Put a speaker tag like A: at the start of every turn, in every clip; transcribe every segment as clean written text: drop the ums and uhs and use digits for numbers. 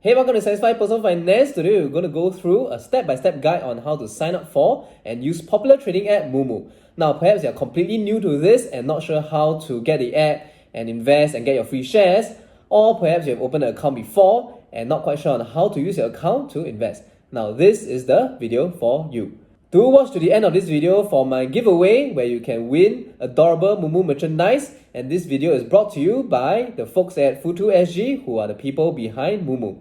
A: Hey, welcome to Satisfied Personal Finance. Today we're going to go through a step-by-step guide on how to sign up for and use popular trading app moomoo. Now, perhaps you're completely new to this and not sure how to get the app and invest and get your free shares, or perhaps you have opened an account before and not quite sure on how to use your account to invest. Now, this is the video for you. Do watch to the end of this video for my giveaway where you can win adorable moomoo merchandise, and this video is brought to you by the folks at FUTU SG, who are the people behind moomoo.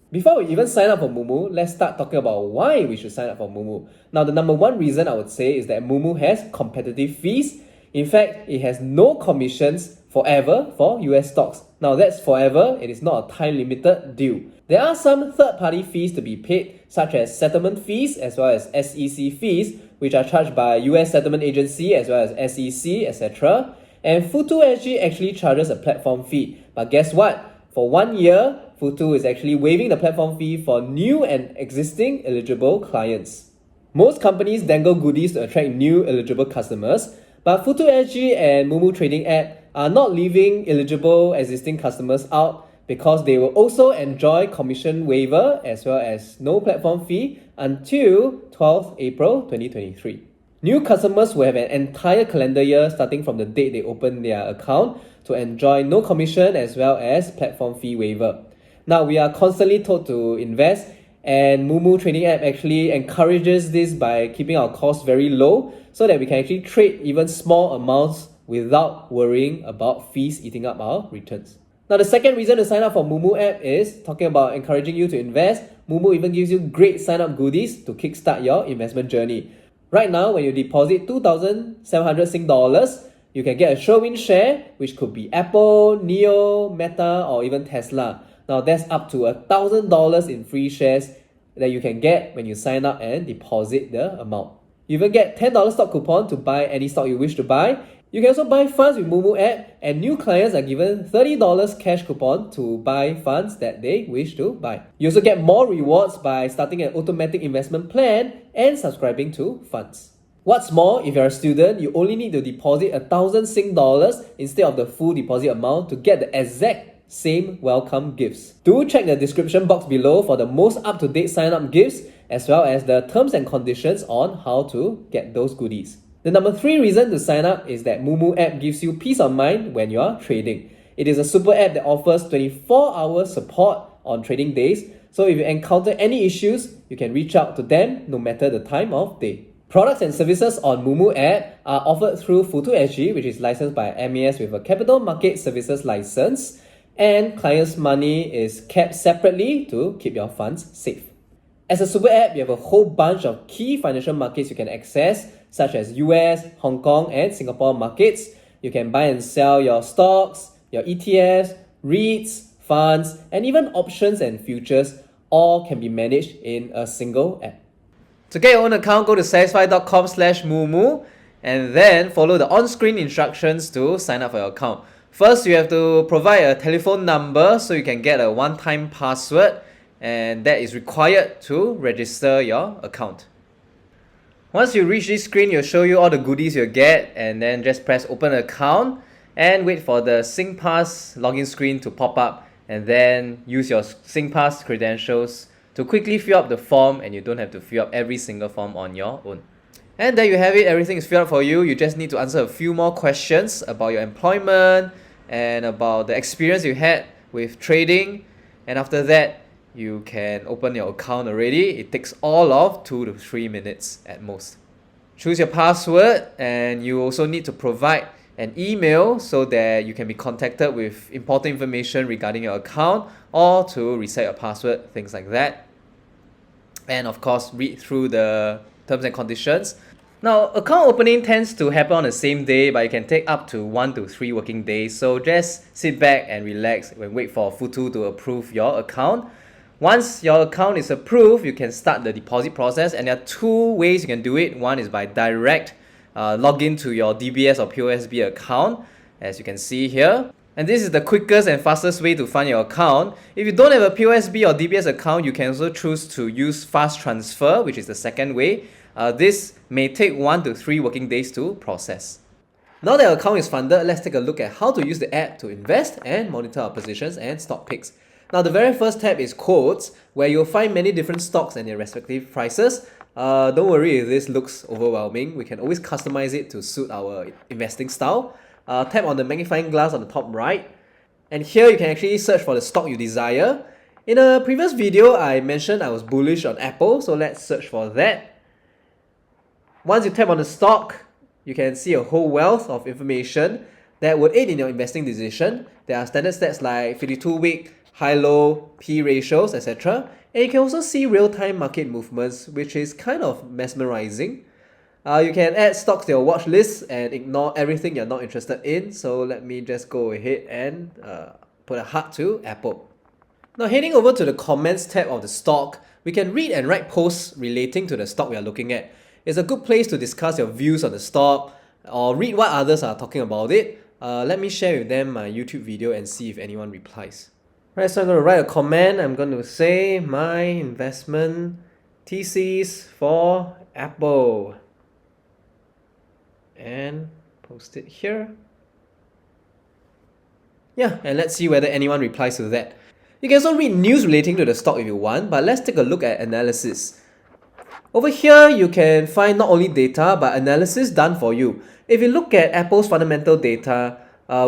A: Before we even sign up for moomoo, let's start talking about why we should sign up for moomoo. Now, the number one reason I would say is that moomoo has competitive fees. In fact, it has no commissions forever for US stocks. Now, that's forever, it is not a time-limited deal. There are some third-party fees to be paid, such as settlement fees as well as SEC fees, which are charged by US Settlement Agency as well as SEC, etc. And FUTU SG actually charges a platform fee. But guess what? For 1 year, FUTU is actually waiving the platform fee for new and existing eligible clients. Most companies dangle goodies to attract new eligible customers, but FUTU SG and moomoo trading app are not leaving eligible existing customers out because they will also enjoy commission waiver as well as no platform fee until 12th April 2023. New customers will have an entire calendar year starting from the date they open their account to enjoy no commission as well as platform fee waiver. Now, we are constantly told to invest, and moomoo trading app actually encourages this by keeping our costs very low so that we can actually trade even small amounts without worrying about fees eating up our returns. Now, the second reason to sign up for moomoo app is talking about encouraging you to invest. Moomoo even gives you great sign-up goodies to kickstart your investment journey. Right now, when you deposit 2,700 Sing dollars, you can get a sure-win share, which could be Apple, Neo, Meta, or even Tesla. Now, that's up to $1,000 in free shares that you can get when you sign up and deposit the amount. You even get $10 stock coupon to buy any stock you wish to buy. You can also buy funds with moomoo app, and new clients are given $30 cash coupon to buy funds that they wish to buy. You also get more rewards by starting an automatic investment plan and subscribing to funds. What's more, if you're a student, you only need to deposit 1,000 Sing dollars instead of the full deposit amount to get the exact same welcome gifts. Do check the description box below for the most up-to-date sign-up gifts as well as the terms and conditions on how to get those goodies. The number 3 reason to sign up is that moomoo app gives you peace of mind when you are trading. It is a super app that offers 24-hour support on trading days, so if you encounter any issues, you can reach out to them no matter the time of day. Products and services on moomoo app are offered through FUTU SG, which is licensed by MAS with a Capital Market Services license, and clients' money is kept separately to keep your funds safe. As a super app, you have a whole bunch of key financial markets you can access, such as US, Hong Kong, and Singapore markets. You can buy and sell your stocks, your ETFs, REITs, funds, and even options and futures, all can be managed in a single app. To get your own account, go to satisfy.com/moomoo and then follow the on-screen instructions to sign up for your account. First, you have to provide a telephone number so you can get a one-time password, and that is required to register your account. Once you reach this screen, it'll show you all the goodies you'll get, and then just press open account and wait for the SingPass login screen to pop up, and then use your SingPass credentials to quickly fill up the form, and you don't have to fill up every single form on your own. And there you have it, everything is filled out for you. You just need to answer a few more questions about your employment and about the experience you had with trading, and after that you can open your account already. It takes all of 2 to 3 minutes at most. Choose your password, and you also need to provide an email so that you can be contacted with important information regarding your account or to reset your password, things like that. And of course, read through the terms and conditions. Now, account opening tends to happen on the same day, but it can take up to 1 to 3 working days. So just sit back and relax and wait for FUTU to approve your account. Once your account is approved, you can start the deposit process, and there are 2 ways you can do it. One is by direct login to your DBS or POSB account, as you can see here. And this is the quickest and fastest way to fund your account. If you don't have a POSB or DBS account, you can also choose to use fast transfer, which is the second way. This may take 1 to 3 working days to process. Now that your account is funded, let's take a look at how to use the app to invest and monitor our positions and stock picks. Now the very first tab is quotes, where you'll find many different stocks and their respective prices. Don't worry if this looks overwhelming, we can always customize it to suit our investing style. Tap on the magnifying glass on the top right, and here you can actually search for the stock you desire. In a previous video, I mentioned I was bullish on Apple, so let's search for that. Once you tap on the stock, you can see a whole wealth of information that would aid in your investing decision. There are standard stats like 52-week, high-low, P ratios, etc. And you can also see real-time market movements, which is kind of mesmerizing. You can add stocks to your watch list and ignore everything you're not interested in. So let me just go ahead and put a heart to Apple. Now heading over to the comments tab of the stock, we can read and write posts relating to the stock we are looking at. It's a good place to discuss your views on the stock or read what others are talking about it. Let me share with them my YouTube video and see if anyone replies. Right, so I'm going to write a comment. I'm going to say my investment thesis for Apple and post it here. Yeah, and let's see whether anyone replies to that. You can also read news relating to the stock if you want, but let's take a look at analysis. Over here, you can find not only data, but analysis done for you. If you look at Apple's fundamental data,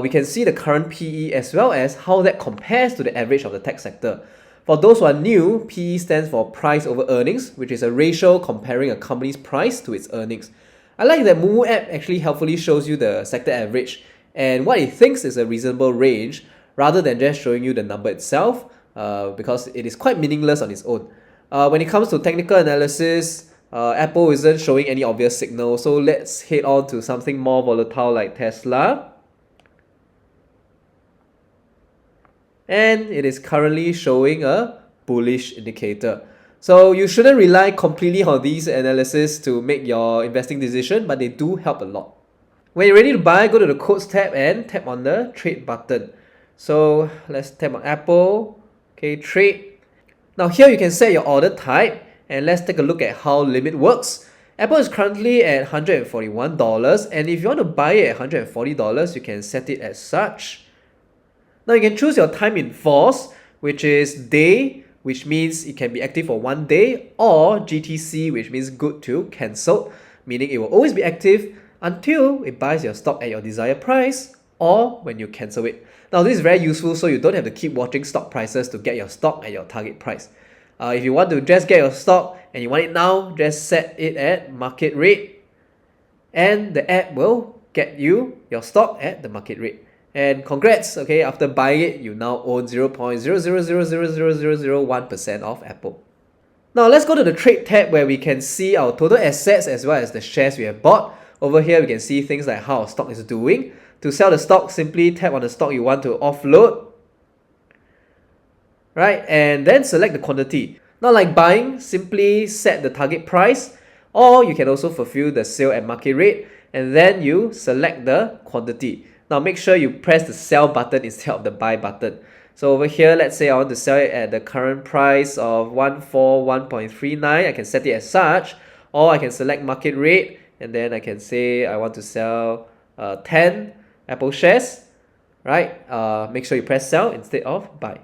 A: we can see the current PE as well as how that compares to the average of the tech sector. For those who are new, PE stands for price over earnings, which is a ratio comparing a company's price to its earnings. I like that moomoo app actually helpfully shows you the sector average and what it thinks is a reasonable range rather than just showing you the number itself, because it is quite meaningless on its own. When it comes to technical analysis, Apple isn't showing any obvious signal, so let's head on to something more volatile like Tesla. And it is currently showing a bullish indicator. So you shouldn't rely completely on these analyses to make your investing decision, but they do help a lot. When you're ready to buy, go to the quotes tab and tap on the trade button. So let's tap on Apple, okay, trade. Now here you can set your order type, and let's take a look at how limit works. Apple is currently at $141, and if you want to buy it at $140, you can set it as such. Now you can choose your time in force, which is day, which means it can be active for 1 day, or GTC, which means good to cancelled, meaning it will always be active until it buys your stock at your desired price or when you cancel it. Now this is very useful, so you don't have to keep watching stock prices to get your stock at your target price. If you want to just get your stock and you want it now, just set it at market rate and the app will get you your stock at the market rate. And congrats, okay, after buying it, you now own 0.000000001% of Apple. Now let's go to the trade tab where we can see our total assets as well as the shares we have bought. Over here we can see things like how our stock is doing. To sell the stock, simply tap on the stock you want to offload. Right, and then select the quantity. Now like buying, simply set the target price, or you can also fulfill the sale at market rate and then you select the quantity. Now make sure you press the sell button instead of the buy button. So over here, let's say I want to sell it at the current price of 141.39. I can set it as such, or I can select market rate and then I can say I want to sell 10 Apple shares, right? Make sure you press sell instead of buy.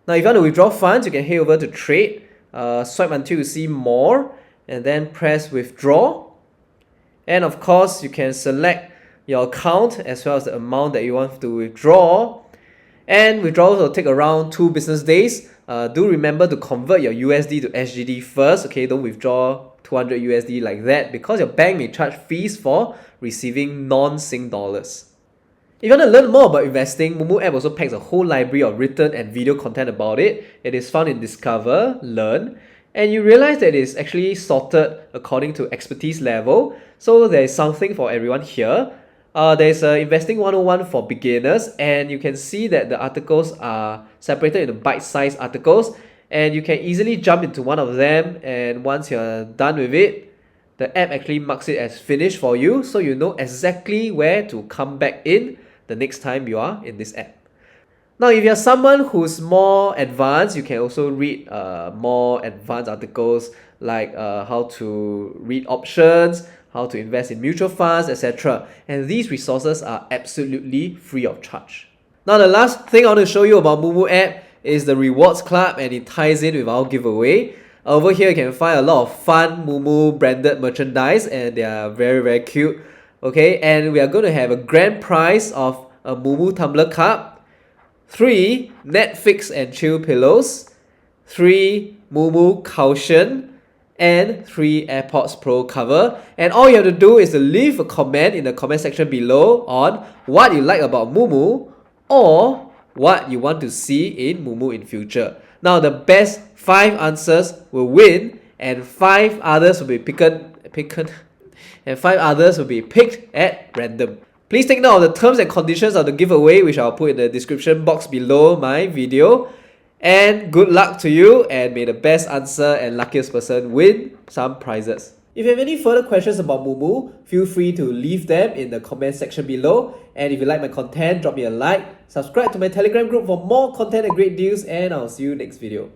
A: Now if you want to withdraw funds, you can head over to trade, swipe until you see more and then press withdraw. And of course, you can select your account as well as the amount that you want to withdraw. And withdrawals will take around 2 business days. Do remember to convert your USD to SGD first. Okay, don't withdraw 200 USD like that because your bank may charge fees for receiving non-Sing dollars. If you want to learn more about investing, moomoo app also packs a whole library of written and video content about it. It is found in Discover, Learn, and you realize that it is actually sorted according to expertise level. So there is something for everyone here. There's a Investing 101 for beginners, and you can see that the articles are separated into bite-sized articles, and you can easily jump into one of them, and once you're done with it, the app actually marks it as finished for you, so you know exactly where to come back in the next time you are in this app. Now, if you're someone who's more advanced, you can also read more advanced articles like how to read options, how to invest in mutual funds, etc. And these resources are absolutely free of charge. Now, the last thing I want to show you about moomoo app is the rewards club, and it ties in with our giveaway. Over here you can find a lot of fun moomoo branded merchandise, and they are very cute. Okay, and we are going to have a grand prize of a moomoo tumbler cup, 3 Netflix and chill pillows, 3 moomoo cushion, and 3 AirPods Pro cover. And all you have to do is to leave a comment in the comment section below on what you like about moomoo or what you want to see in moomoo in future. Now the best 5 answers will win, and 5 others will be picked at random. Please take note of the terms and conditions of the giveaway, which I'll put in the description box below my video. And good luck to you, and may the best answer and luckiest person win some prizes. If you have any further questions about moomoo, feel free to leave them in the comment section below. And if you like my content, drop me a like, subscribe to my Telegram group for more content and great deals, and I'll see you next video.